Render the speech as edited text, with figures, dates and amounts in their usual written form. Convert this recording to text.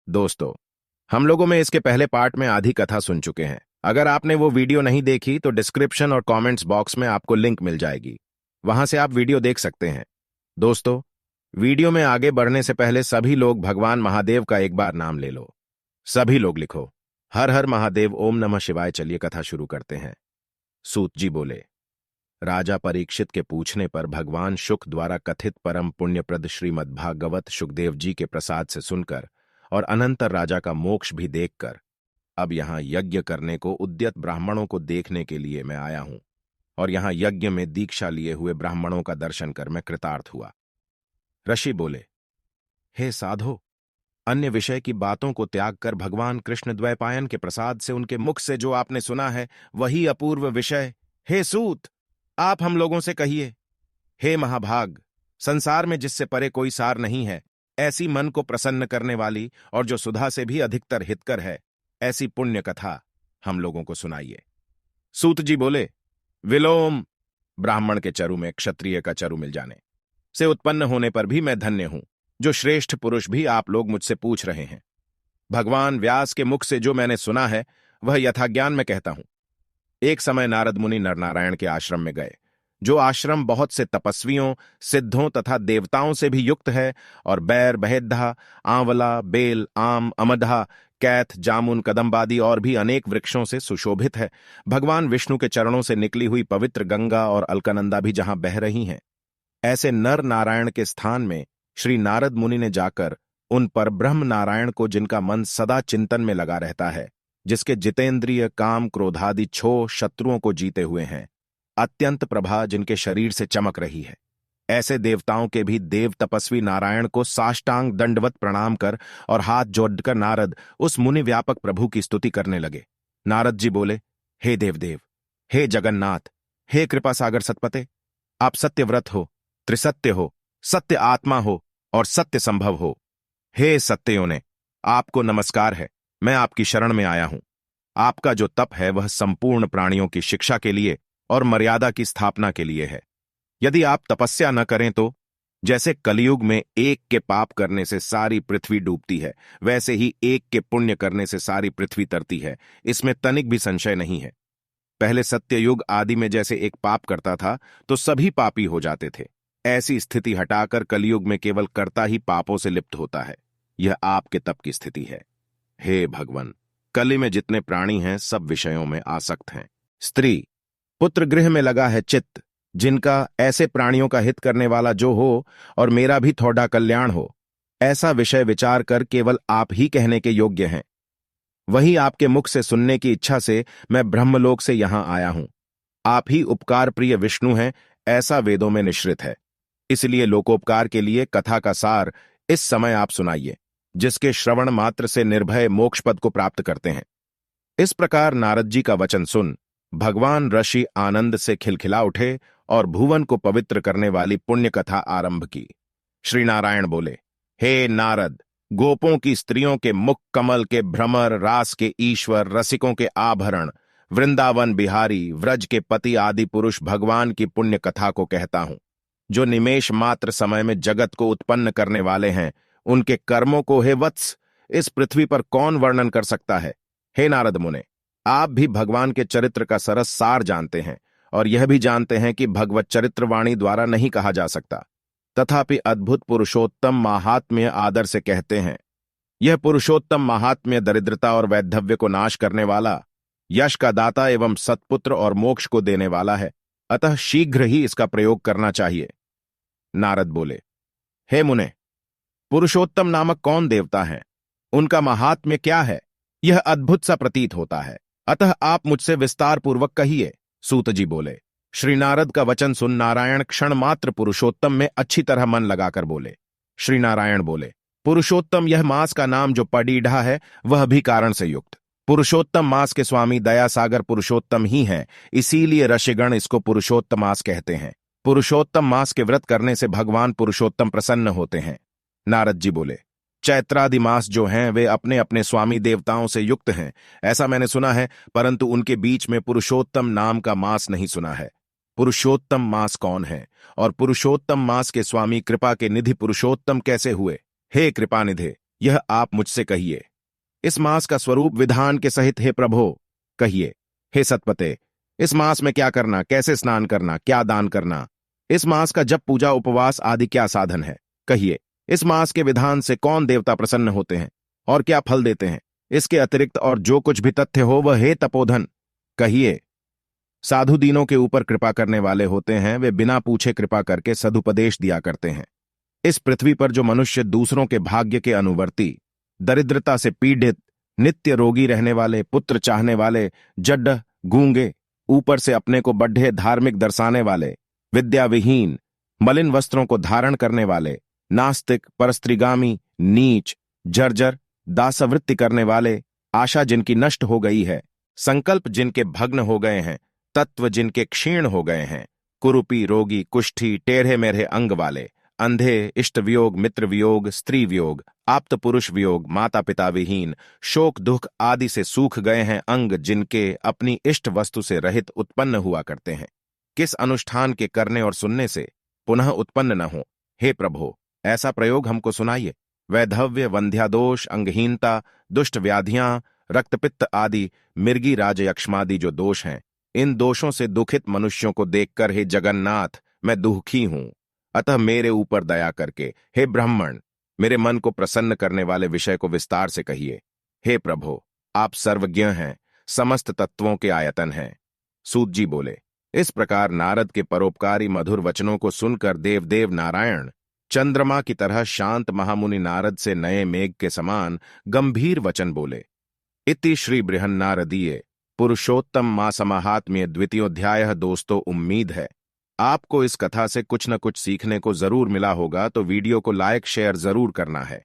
दोस्तों, हम लोगों में इसके पहले पार्ट में आधी कथा सुन चुके हैं। अगर आपने वो वीडियो नहीं देखी तो डिस्क्रिप्शन और कमेंट्स बॉक्स में आपको लिंक मिल जाएगी, वहां से आप वीडियो देख सकते हैं। दोस्तों, वीडियो में आगे बढ़ने से पहले सभी लोग भगवान महादेव का एक बार नाम ले लो। सभी लोग लिखो, हर हर महादेव, ओम नमः शिवाय। चलिए कथा शुरू करते हैं। सूत जी बोले, राजा परीक्षित के पूछने पर भगवान शुक द्वारा कथित परम पुण्यप्रद श्रीमद्भागवत शुकदेव जी के प्रसाद से सुनकर और अनंतर राजा का मोक्ष भी देखकर अब यहां यज्ञ करने को उद्यत ब्राह्मणों को देखने के लिए मैं आया हूं, और यहां यज्ञ में दीक्षा लिए हुए ब्राह्मणों का दर्शन कर मैं कृतार्थ हुआ। ऋषि बोले, हे साधो, अन्य विषय की बातों को त्याग कर भगवान कृष्ण द्वैपायन के प्रसाद से उनके मुख से जो आपने सुना है वही अपूर्व विषय। हे सूत, आप हम लोगों से कहिए। हे महाभाग, संसार में जिससे परे कोई सार नहीं है, ऐसी मन को प्रसन्न करने वाली और जो सुधा से भी अधिकतर हितकर है, ऐसी पुण्य कथा हम लोगों को सुनाइए। सूत जी बोले, विलोम, ब्राह्मण के चरु में क्षत्रिय का चरु मिल जाने से उत्पन्न होने पर भी मैं धन्य हूं, जो श्रेष्ठ पुरुष भी आप लोग मुझसे पूछ रहे हैं। भगवान व्यास के मुख से जो मैंने सुना है वह यथाज्ञान में कहता हूं। एक समय नारद मुनि नरनारायण के आश्रम में गए, जो आश्रम बहुत से तपस्वियों, सिद्धों तथा देवताओं से भी युक्त है और बैर, बहेद्धा, आंवला, बेल, आम, अमधा, कैथ, जामुन, कदम्बादि और भी अनेक वृक्षों से सुशोभित है। भगवान विष्णु के चरणों से निकली हुई पवित्र गंगा और अलकनंदा भी जहां बह रही हैं। ऐसे नर नारायण के स्थान में श्री नारद मुनि ने जाकर उन पर ब्रह्म नारायण को, जिनका मन सदा चिंतन में लगा रहता है, जिसके जितेंद्रिय काम क्रोधादि छो शत्रुओं को जीते हुए हैं, अत्यंत प्रभा जिनके शरीर से चमक रही है, ऐसे देवताओं के भी देव तपस्वी नारायण को साष्टांग दंडवत प्रणाम कर और हाथ जोड़कर नारद उस मुनि व्यापक प्रभु की स्तुति करने लगे। नारद जी बोले, हे देवदेव, हे जगन्नाथ, हे कृपा सागर सतपते, आप सत्यव्रत हो, त्रिसत्य हो, सत्य आत्मा हो और सत्य संभव हो। हे सत्यों ने, आपको नमस्कार है। मैं आपकी शरण में आया हूं। आपका जो तप है वह संपूर्ण प्राणियों की शिक्षा के लिए और मर्यादा की स्थापना के लिए है। यदि आप तपस्या न करें तो जैसे कलयुग में एक के पाप करने से सारी पृथ्वी डूबती है, वैसे ही एक के पुण्य करने से सारी पृथ्वी तरती है। इसमें तनिक भी संशय नहीं है। पहले सत्ययुग आदि में जैसे एक पाप करता था तो सभी पापी हो जाते थे। ऐसी स्थिति हटाकर कलयुग में केवल कर्ता ही पापों से लिप्त होता है। यह आपके तप की स्थिति है। हे भगवान, कली में जितने प्राणी हैं सब विषयों में आसक्त हैं। स्त्री पुत्र गृह में लगा है चित्त, जिनका ऐसे प्राणियों का हित करने वाला जो हो और मेरा भी थोड़ा कल्याण हो, ऐसा विषय विचार कर केवल आप ही कहने के योग्य हैं। वही आपके मुख से सुनने की इच्छा से मैं ब्रह्मलोक से यहां आया हूं। आप ही उपकार प्रिय विष्णु हैं, ऐसा वेदों में निश्रित है। इसलिए लोकोपकार के लिए कथा का सार इस समय आप सुनाइए, जिसके श्रवण मात्र से निर्भय मोक्ष पद को प्राप्त करते हैं। इस प्रकार नारद जी का वचन सुन भगवान ऋषि आनंद से खिलखिला उठे और भुवन को पवित्र करने वाली पुण्य कथा आरंभ की। श्री नारायण बोले, हे नारद, गोपों की स्त्रियों के मुख कमल के भ्रमर, रास के ईश्वर, रसिकों के आभरण, वृंदावन बिहारी, व्रज के पति आदि पुरुष भगवान की पुण्य कथा को कहता हूं, जो निमेष मात्र समय में जगत को उत्पन्न करने वाले हैं। उनके कर्मों को हे वत्स इस पृथ्वी पर कौन वर्णन कर सकता है। हे नारद मुने, आप भी भगवान के चरित्र का सरस सार जानते हैं और यह भी जानते हैं कि भगवत चरित्र वाणी द्वारा नहीं कहा जा सकता। तथापि अद्भुत पुरुषोत्तम महात्म्य आदर से कहते हैं। यह पुरुषोत्तम महात्म्य दरिद्रता और वैधव्य को नाश करने वाला, यश का दाता एवं सत्पुत्र और मोक्ष को देने वाला है। अतः शीघ्र ही इसका प्रयोग करना चाहिए। नारद बोले, हे मुने, पुरुषोत्तम नामक कौन देवता हैं? उनका महात्म्य क्या है? यह अद्भुत सा प्रतीत होता है, अतः आप मुझसे विस्तार पूर्वक कहिए। सूत जी बोले, श्री नारद का वचन सुन नारायण क्षण मात्र पुरुषोत्तम में अच्छी तरह मन लगाकर बोले। श्री नारायण बोले, पुरुषोत्तम यह मास का नाम जो पडीढ़ा है, वह भी कारण से युक्त। पुरुषोत्तम मास के स्वामी दया सागर पुरुषोत्तम ही हैं, इसीलिए ऋषिगण इसको पुरुषोत्तम मास कहते हैं। पुरुषोत्तम मास के व्रत करने से भगवान पुरुषोत्तम प्रसन्न होते हैं। नारद जी बोले, चैत्रादि मास जो हैं वे अपने अपने स्वामी देवताओं से युक्त हैं, ऐसा मैंने सुना है, परंतु उनके बीच में पुरुषोत्तम नाम का मास नहीं सुना है। पुरुषोत्तम मास कौन है और पुरुषोत्तम मास के स्वामी कृपा के निधि पुरुषोत्तम कैसे हुए? हे कृपानिधे, यह आप मुझसे कहिए। इस मास का स्वरूप विधान के सहित हे प्रभो कहिए। हे सतपते, इस मास में क्या करना, कैसे स्नान करना, क्या दान करना, इस मास का जप पूजा उपवास आदि क्या साधन है, कहिए। इस मास के विधान से कौन देवता प्रसन्न होते हैं और क्या फल देते हैं, इसके अतिरिक्त और जो कुछ भी तथ्य हो वह हे तपोधन कहिए। साधु दीनों के ऊपर कृपा करने वाले होते हैं, वे बिना पूछे कृपा करके सदुपदेश दिया करते हैं। इस पृथ्वी पर जो मनुष्य दूसरों के भाग्य के अनुवर्ती, दरिद्रता से पीड़ित, नित्य रोगी रहने वाले, पुत्र चाहने वाले, जड्ड, गूंगे, ऊपर से अपने को बड्ढे धार्मिक दर्शाने वाले, विद्याविहीन, मलिन वस्त्रों को धारण करने वाले, नास्तिक, परस्त्रीगामी, नीच, जर्जर, दासवृत्ति करने वाले, आशा जिनकी नष्ट हो गई है, संकल्प जिनके भग्न हो गए हैं, तत्व जिनके क्षीण हो गए हैं, कुरूपी, रोगी, कुष्ठी, टेढ़े मेढ़े अंग वाले, अंधे, इष्ट वियोग, मित्र वियोग, स्त्री वियोग, आप्त पुरुष वियोग, माता पिता विहीन, शोक दुख आदि से सूख गए हैं अंग जिनके अपनी इष्ट वस्तु से रहित उत्पन्न हुआ करते हैं, किस अनुष्ठान के करने और सुनने से पुनः उत्पन्न न हो, हे प्रभो ऐसा प्रयोग हमको सुनाइए। वैधव्य, वंध्यादोष, अंगहीनता, दुष्ट व्याधियां, रक्तपित्त आदि, मिर्गी राजयक्ष्मादि जो दोष हैं, इन दोषों से दुखित मनुष्यों को देखकर हे जगन्नाथ मैं दुखी हूं, अतः मेरे ऊपर दया करके हे ब्राह्मण मेरे मन को प्रसन्न करने वाले विषय को विस्तार से कहिए। हे प्रभो आप सर्वज्ञ हैं, समस्त तत्वों के आयतन हैं। सूत जी बोले। इस प्रकार नारद के परोपकारी मधुर वचनों को सुनकर देवदेव नारायण चंद्रमा की तरह शांत महामुनि नारद से नए मेघ के समान गंभीर वचन बोले। इति श्री बृहन्नारदीय पुरुषोत्तम मां समाहात्म्य द्वितीयोध्याय। दोस्तों, उम्मीद है आपको इस कथा से कुछ न कुछ सीखने को जरूर मिला होगा, तो वीडियो को लाइक शेयर जरूर करना है।